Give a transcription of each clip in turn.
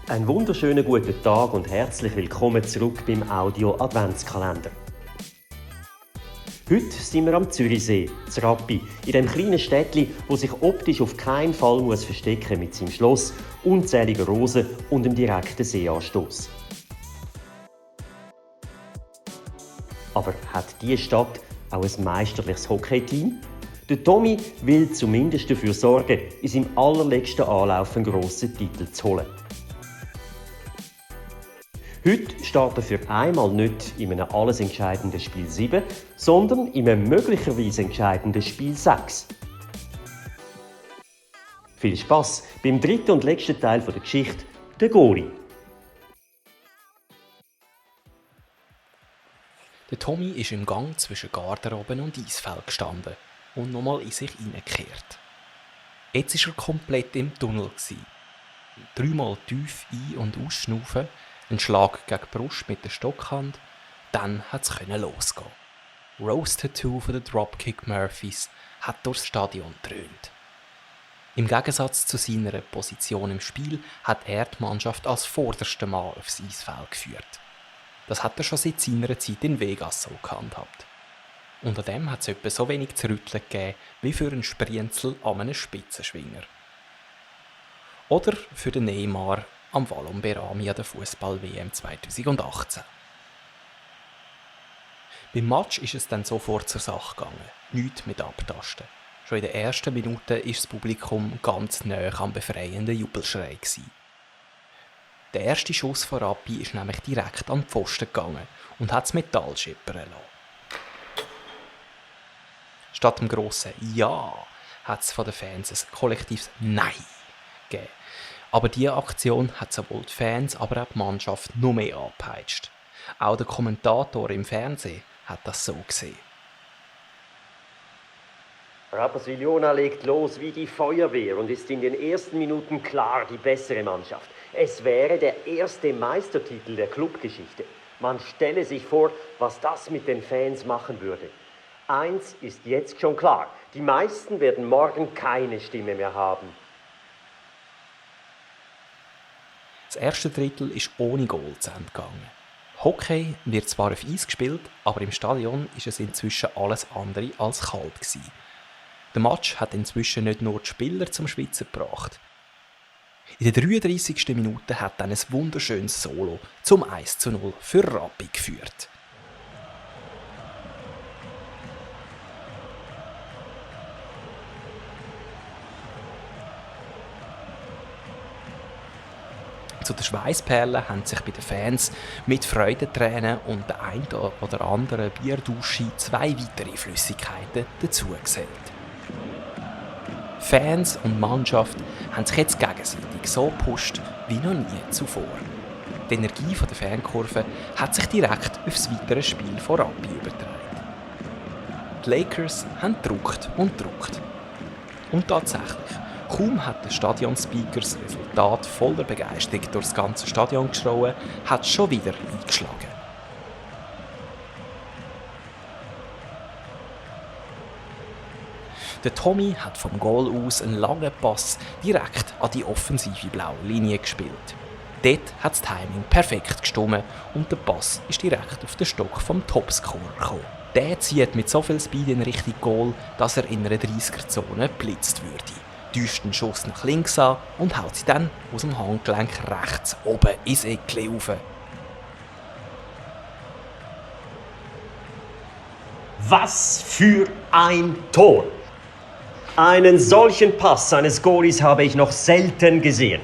Einen wunderschönen guten Tag und herzlich willkommen zurück beim Audio Adventskalender. Heute sind wir am Zürichsee, in Rappi, in dem kleinen Städtli, wo sich optisch auf keinen Fall muss verstecken mit seinem Schloss, unzähligen Rosen und dem direkten Seeanstoss. Aber hat diese Stadt auch ein meisterliches Hockeyteam? Der Tommy will zumindest dafür sorgen, in seinem allerletzten Anlauf einen grossen Titel zu holen. Heute steht er für einmal nicht in einem alles entscheidenden Spiel 7, sondern in einem möglicherweise entscheidenden Spiel 6. Viel Spass beim dritten und letzten Teil der Geschichte, der Goalie. Der Tommy ist im Gang zwischen Garderobe und Eisfeld gestanden und nochmal in sich hineingekehrt. Jetzt war er komplett im Tunnel. Dreimal tief ein- und ausschnaufen, ein Schlag gegen die Brust mit der Stockhand, dann konnte es losgehen. Rose Tattoo von den Dropkick Murphys hat durchs Stadion dröhnt. Im Gegensatz zu seiner Position im Spiel hat er die Mannschaft als vorderster Mann aufs Eisfeld geführt. Das hat er schon seit seiner Zeit in Vegas so gehandhabt. Unter dem hat es etwa so wenig zu rütteln gegeben wie für einen Sprienzel an einem Spitzenschwinger. Oder für den Neymar am Wallon Berami an der Fußball-WM 2018. Beim Match ist es dann sofort zur Sache gegangen. Nichts mit Abtasten. Schon in den ersten Minuten war das Publikum ganz nahe am befreienden Jubelschrei gewesen. Der erste Schuss von Rappi ist nämlich direkt an den Pfosten gegangen und hat das Metall scheppern lassen. Statt dem grossen Ja hat es von den Fans ein kollektives Nein gegeben. Aber diese Aktion hat sowohl die Fans, aber auch die Mannschaft noch mehr angepeitscht. Auch der Kommentator im Fernsehen hat das so gesehen. Rapperswil-Jona legt los wie die Feuerwehr und ist in den ersten Minuten klar die bessere Mannschaft. Es wäre der erste Meistertitel der Clubgeschichte. Man stelle sich vor, was das mit den Fans machen würde. Eins ist jetzt schon klar, die meisten werden morgen keine Stimme mehr haben. Das erste Drittel ist ohne Goal zu Ende gegangen. Hockey wird zwar auf Eis gespielt, aber im Stadion ist es inzwischen alles andere als kalt gewesen. Der Match hat inzwischen nicht nur die Spieler zum Schwitzen gebracht. In der 33. Minute hat dann ein wunderschönes Solo zum 1:0 für Rappi geführt. Zu den Schweissperlen haben sich bei den Fans mit Freudentränen und der ein oder anderen Bierdusche 2 weitere Flüssigkeiten dazugesellt. Fans und Mannschaft haben sich jetzt gegenseitig so gepusht wie noch nie zuvor. Die Energie der Fankurve hat sich direkt aufs weitere Spiel von Rappi übertragen. Die Lakers haben gedruckt und gedruckt. Und tatsächlich, kaum hat der Stadionspeaker das Resultat voller Begeisterung durch das ganze Stadion geschrien, hat es schon wieder eingeschlagen. Der Tommy hat vom Goal aus einen langen Pass direkt an die offensive blaue Linie gespielt. Dort hat das Timing perfekt gestimmt und der Pass ist direkt auf den Stock vom Topscorer gekommen. Der zieht mit so viel Speed in Richtung Goal, dass er in einer 30er-Zone geblitzt würde. Täuscht den Schuss nach links an und haut sie dann aus dem Handgelenk rechts oben ins Eckli rauf. Was für ein Tor! Einen solchen Pass eines Goalies habe ich noch selten gesehen.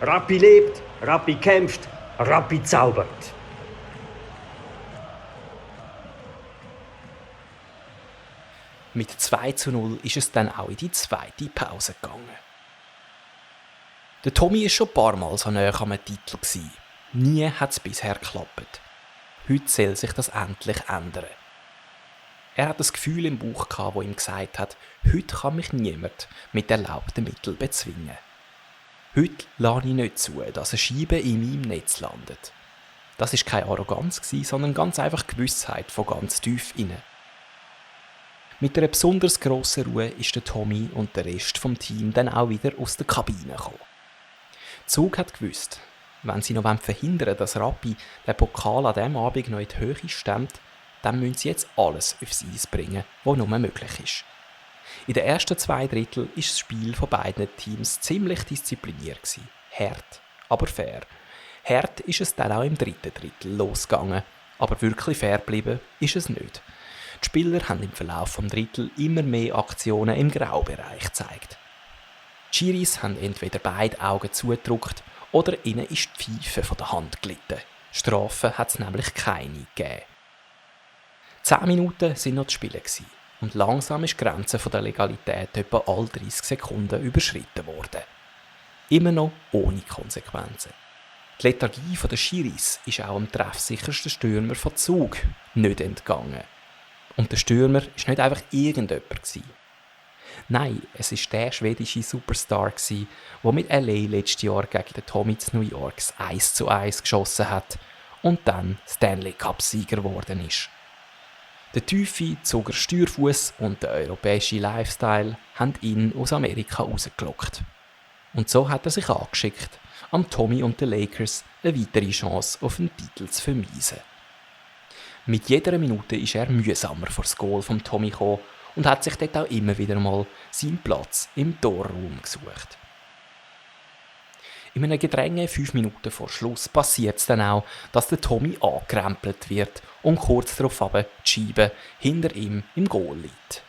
Rappi lebt, Rappi kämpft, Rappi zaubert. Mit 2:0 ist es dann auch in die zweite Pause gegangen. Der Tommy war schon ein paar Mal so nahe am Titel. Nie hat es bisher geklappt. Heute soll sich das endlich ändern. Er hat das Gefühl im Bauch gehabt, das ihm gesagt hat, heute kann mich niemand mit erlaubten Mitteln bezwingen. Heute lasse ich nicht zu, dass eine Scheibe in meinem Netz landet. Das war keine Arroganz, sondern ganz einfach Gewissheit von ganz tief innen. Mit einer besonders grossen Ruhe ist der Tommy und der Rest vom Team dann auch wieder aus der Kabine gekommen. Zug hat gewusst, wenn sie noch verhindern wollen, dass Rappi den Pokal an diesem Abend noch in die Höhe stemmt, dann müssen sie jetzt alles aufs Eis bringen, was nur möglich ist. In den ersten 2 Drittel war das Spiel von beiden Teams ziemlich diszipliniert. Hart, aber fair. Hart ist es dann auch im 3. Drittel losgegangen, aber wirklich fair geblieben ist es nicht. Die Spieler haben im Verlauf des Drittel immer mehr Aktionen im Graubereich gezeigt. Die Schiris haben entweder beide Augen zugedrückt oder ihnen ist die Pfeife von der Hand gelitten. Strafen hat es nämlich keine gegeben. 10 Minuten waren noch zu spielen und langsam ist die Grenze der Legalität etwa alle 30 Sekunden überschritten worden. Immer noch ohne Konsequenzen. Die Lethargie der Schiris ist auch dem treffsichersten Stürmer von Zug nicht entgangen. Und der Stürmer war nicht einfach irgendjemand. Nein, es war der schwedische Superstar, der mit LA letztes Jahr gegen den Tommy zu New York 1:1 geschossen hat und dann Stanley Cup-Sieger geworden ist. Der tiefe Zuger Steuerfuss und der europäische Lifestyle haben ihn aus Amerika rausgelockt. Und so hat er sich angeschickt, am Tommy und den Lakers eine weitere Chance auf den Titel zu vermiesen. Mit jeder Minute ist er mühsamer vor das Goal vom Tommy gekommen und hat sich dort auch immer wieder mal seinen Platz im Torraum gesucht. In einem Gedränge 5 Minuten vor Schluss passiert es dann auch, dass der Tommy angekrempelt wird und kurz darauf die Scheibe hinter ihm im Goal liegt.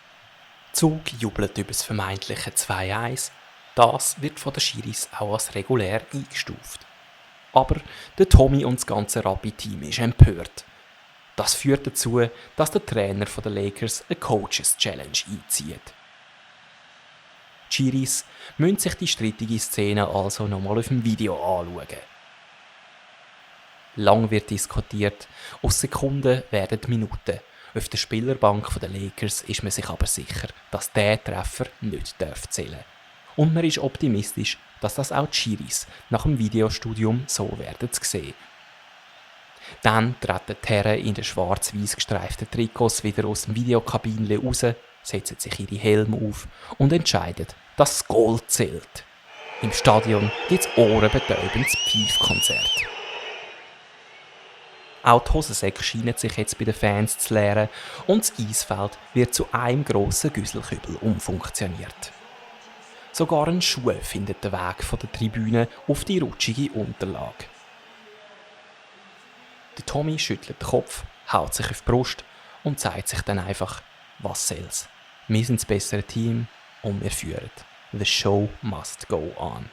Zug jubelt über das vermeintliche 2:1. Das wird von den Schiris auch als regulär eingestuft. Aber der Tommy und das ganze Rappi-Team ist empört. Das führt dazu, dass der Trainer der Lakers eine Coaches-Challenge einzieht. Die Schiris müssen sich die strittige Szene also nochmal auf dem Video anschauen. Lang wird diskutiert, aus Sekunden werden Minuten. Auf der Spielerbank der Lakers ist man sich aber sicher, dass dieser Treffer nicht zählen darf. Und man ist optimistisch, dass das auch die Schiris nach dem Videostudium so werden sehen. Dann treten die Herren in den schwarz-weiß gestreiften Trikots wieder aus dem Videokabinle raus, setzen sich ihre Helme auf und entscheiden, dass das Goal zählt. Im Stadion gibt es ohrenbetäubendes Pfeifkonzert. Auch die Hosensäcke scheinen sich jetzt bei den Fans zu leeren und das Eisfeld wird zu einem grossen Güsselkübel umfunktioniert. Sogar ein Schuh findet den Weg von der Tribüne auf die rutschige Unterlage. Der Tommy schüttelt den Kopf, haut sich auf die Brust und sagt sich dann einfach, was soll's. Wir sind das bessere Team und wir führen. The show must go on.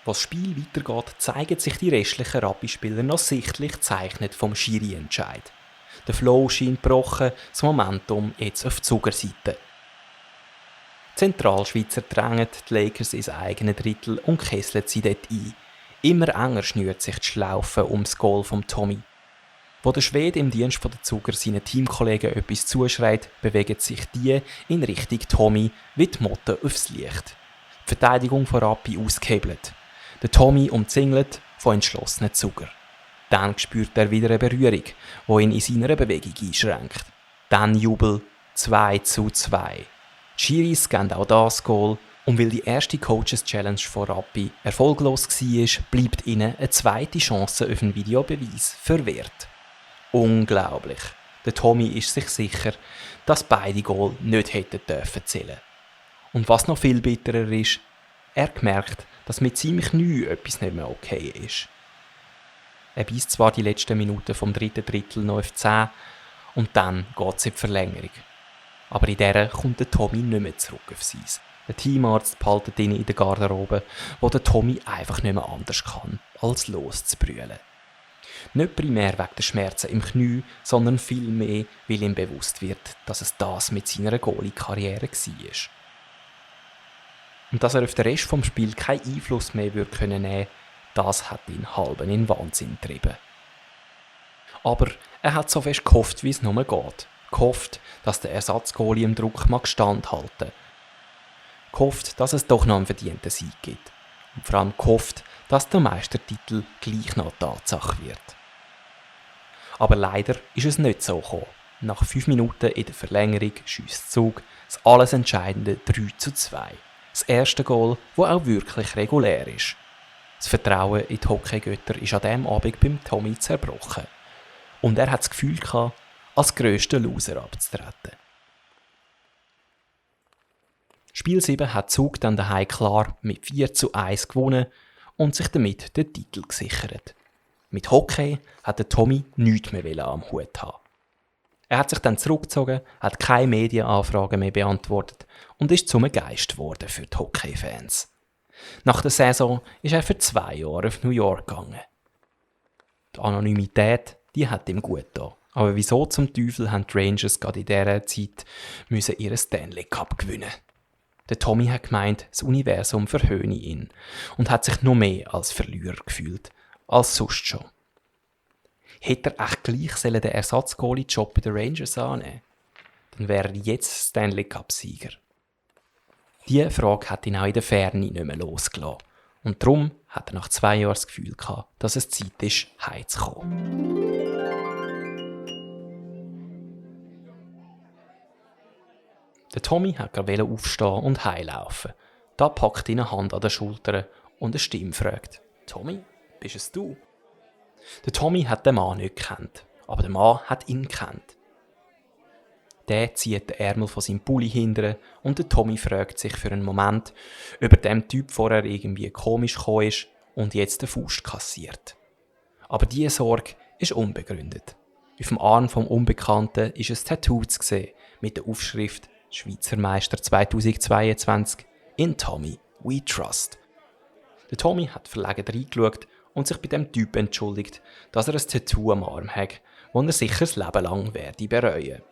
Was das Spiel weitergeht, zeigen sich die restlichen Rappi-Spieler noch sichtlich gezeichnet vom Schiri-Entscheid. Der Flow scheint gebrochen, das Momentum jetzt auf die Zugerseite. Die Zentralschweizer drängen die Lakers ins eigene Drittel und kesseln sie dort ein. Immer enger schnürt sich die Schlaufe um das Goal von Tommy. Wo der Schwede im Dienst der Zuger seinen Teamkollegen etwas zuschreit, bewegen sich die in Richtung Tommy wie die Motte aufs Licht. Die Verteidigung von Rappi ausgehebelt. Der Tommy umzingelt von entschlossenen Zuger. Dann spürt er wieder eine Berührung, die ihn in seiner Bewegung einschränkt. Dann Jubel 2:2. Die Schiris geben auch das Goal. Und weil die erste Coaches-Challenge von Rappi erfolglos war, bleibt ihnen eine zweite Chance auf einen Videobeweis verwehrt. Unglaublich. Der Tommy ist sich sicher, dass beide Goal nicht hätten dürfen zählen. Und was noch viel bitterer ist, er merkt, dass mit seinem Knie etwas nicht mehr okay ist. Er beißt zwar die letzten Minuten vom 3. Drittel noch auf 10 und dann geht es in die Verlängerung. Aber in der kommt der Tommy nicht mehr zurück aufs Eis. Der Teamarzt behaltet ihn in der Garderobe, wo der Tommy einfach nicht mehr anders kann, als loszubrüllen. Nicht primär wegen der Schmerzen im Knie, sondern vielmehr, weil ihm bewusst wird, dass es das mit seiner Goalie-Karriere war. Und dass er auf den Rest des Spiels keinen Einfluss mehr nehmen konnte, das hat ihn halb in den Wahnsinn getrieben. Aber er hat so fest gehofft, wie es nur geht. Gehofft, dass der Ersatzgoalie im Druck mag standhalten. Gehofft, dass es doch noch einen verdienten Sieg gibt. Und vor allem gehofft, dass der Meistertitel gleich noch Tatsache wird. Aber leider ist es nicht so gekommen. Nach 5 Minuten in der Verlängerung schiesst Zug das alles entscheidende 3:2. Das erste Goal, das auch wirklich regulär ist. Das Vertrauen in die Hockeygötter ist an diesem Abend beim Tommy zerbrochen. Und er hat das Gefühl gehabt, als grösster Loser abzutreten. Spiel 7 hat Zug dann daheim klar mit 4:1 gewonnen und sich damit den Titel gesichert. Mit Hockey hat der Tommy nichts mehr am Hut haben. Er hat sich dann zurückgezogen, hat keine Medienanfragen mehr beantwortet und ist zum Geist geworden für die Hockey-Fans. Nach der Saison ist er für 2 Jahre auf New York gegangen. Die Anonymität, die hat ihm gut getan. Aber wieso zum Teufel haben die Rangers gerade in dieser Zeit ihren Stanley Cup gewinnen? Der Tommy hat gemeint, das Universum verhöhne ihn und hat sich noch mehr als Verlierer gefühlt, als sonst schon. Hätte er echt gleich den Ersatzgoalie-Job bei den Rangers annehmen? Dann wäre er jetzt Stanley Cup-Sieger. Diese Frage hat ihn auch in der Ferne nicht mehr losgelassen. Und darum hat er nach 2 Jahren das Gefühl gehabt, dass es Zeit ist, heimzukommen. Der Tommy hat gerade aufstehen und heimlaufen. Da packt ihn eine Hand an der Schulter und eine Stimme fragt: «Tommy, bist es du?» Der Tommy hat den Mann nicht gekannt, aber der Mann hat ihn gekannt. Der zieht den Ärmel von seinem Pulli hinterher und der Tommy fragt sich für einen Moment, ob er dem Typ vorher irgendwie komisch gekommen ist und jetzt den Faust kassiert. Aber diese Sorge ist unbegründet. Auf dem Arm vom Unbekannten ist ein Tattoo zu sehen mit der Aufschrift «Schweizer Meister 2022 in Tommy We Trust». Der Tommy hat verlegen reingeschaut und sich bei dem Typ entschuldigt, dass er ein Tattoo am Arm hat, das er sicher das Leben lang werde bereuen.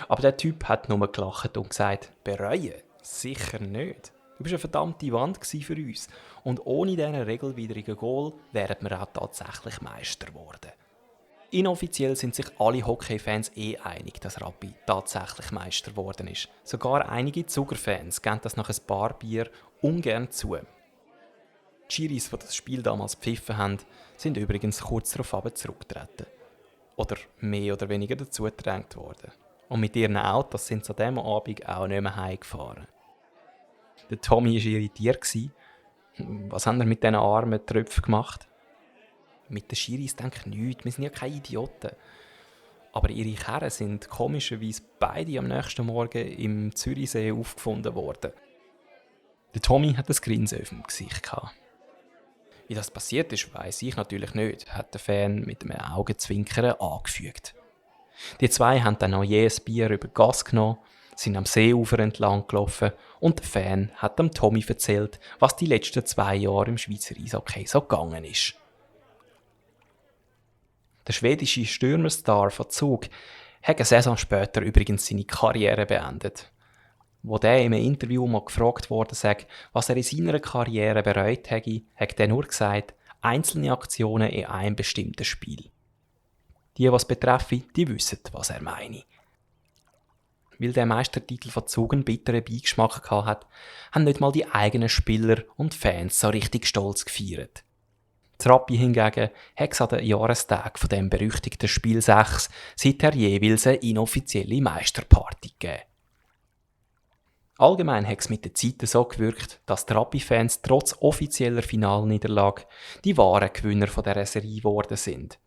Aber der Typ hat nur gelacht und gesagt: «Bereuen? Sicher nicht. Du bist eine verdammte Wand für uns. Und ohne diesen regelwidrigen Goal wären wir auch tatsächlich Meister geworden.» Inoffiziell sind sich alle Hockey-Fans einig, dass Rappi tatsächlich Meister geworden ist. Sogar einige Zuckerfans geben das nach ein paar Bier ungern zu. Die Schiris, die das Spiel damals gepfiffen haben, sind übrigens kurz darauf zurückgetreten. Oder mehr oder weniger dazu gedrängt worden. Und mit ihren Autos sind sie an diesem Abend auch nicht mehr heimgefahren. Der Tommy war irritiert. Was haben wir mit diesen armen Tröpfen gemacht? Mit den Schiris denke ich nichts, wir sind ja keine Idioten. Aber ihre Kerren sind komischerweise beide am nächsten Morgen im Zürichsee aufgefunden worden. Der Tommy hat ein Grinsen auf dem Gesicht gehabt. Wie das passiert ist, weiss ich natürlich nicht, hat der Fan mit einem Augenzwinkern angefügt. Die zwei haben dann noch jedes Bier über Gas genommen, sind am Seeufer entlang gelaufen und der Fan hat dem Tommy erzählt, was die letzten 2 Jahre im Schweizer Eishockey so gegangen ist. Der schwedische Stürmerstar von Zug hat eine Saison später übrigens seine Karriere beendet. Wo der in einem Interview mal gefragt wurde, was er in seiner Karriere bereut hätte, hat er nur gesagt, einzelne Aktionen in einem bestimmten Spiel. Die, was betreffen, die wissen, was er meine. Weil der Meistertitel von Zug einen bitteren Beigeschmack hatte, haben nicht mal die eigenen Spieler und Fans so richtig stolz gefeiert. Rappi hingegen hat es an den Jahrestag von dem berüchtigten Spiel 6 seither jeweils eine inoffizielle Meisterparty gegeben. Allgemein hat es mit der Zeit so gewirkt, dass die Rappi-Fans trotz offizieller Finalniederlage die wahren Gewinner von dieser Serie geworden sind.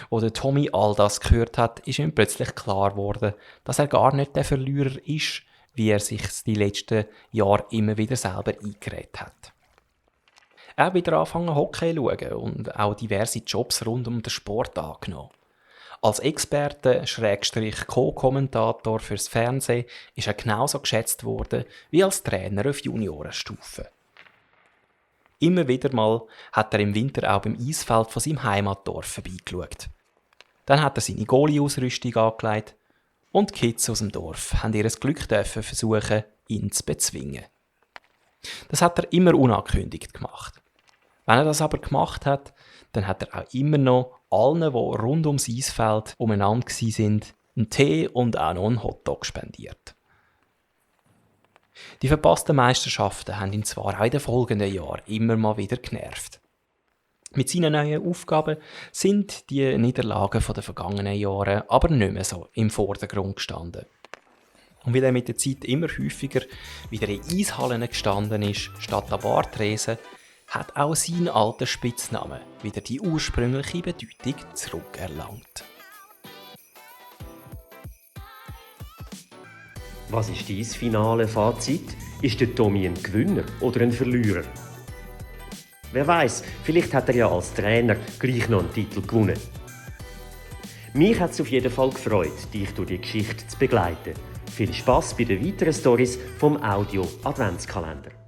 Als der Tommy all das gehört hat, ist ihm plötzlich klar geworden, dass er gar nicht der Verlierer ist, wie er sich die letzten Jahre immer wieder selber eingeredet hat. Er hat wieder angefangen Hockey zu schauen und auch diverse Jobs rund um den Sport angenommen. Als Experte / Co-Kommentator fürs Fernsehen ist er genauso geschätzt worden wie als Trainer auf Juniorenstufe. Immer wieder mal hat er im Winter auch beim Eisfeld von seinem Heimatdorf vorbeigeschaut. Dann hat er seine Goalie-Ausrüstung angelegt und die Kids aus dem Dorf haben ihr Glück versuchen, ihn zu bezwingen. Das hat er immer unangekündigt gemacht. Wenn er das aber gemacht hat, dann hat er auch immer noch allen, die rund ums Eisfeld umeinander waren, einen Tee und auch noch einen Hotdog spendiert. Die verpassten Meisterschaften haben ihn zwar auch in den folgenden Jahren immer mal wieder genervt. Mit seinen neuen Aufgaben sind die Niederlagen der vergangenen Jahre aber nicht mehr so im Vordergrund gestanden. Und weil er mit der Zeit immer häufiger wieder in Eishallen gestanden ist, statt an Bartresen, hat auch sein alter Spitzname wieder die ursprüngliche Bedeutung zurückerlangt. Was ist dein finale Fazit? Ist der Tommy ein Gewinner oder ein Verlierer? Wer weiß, vielleicht hat er ja als Trainer gleich noch einen Titel gewonnen. Mich hat es auf jeden Fall gefreut, dich durch die Geschichte zu begleiten. Viel Spass bei den weiteren Storys vom Audio-Adventskalender.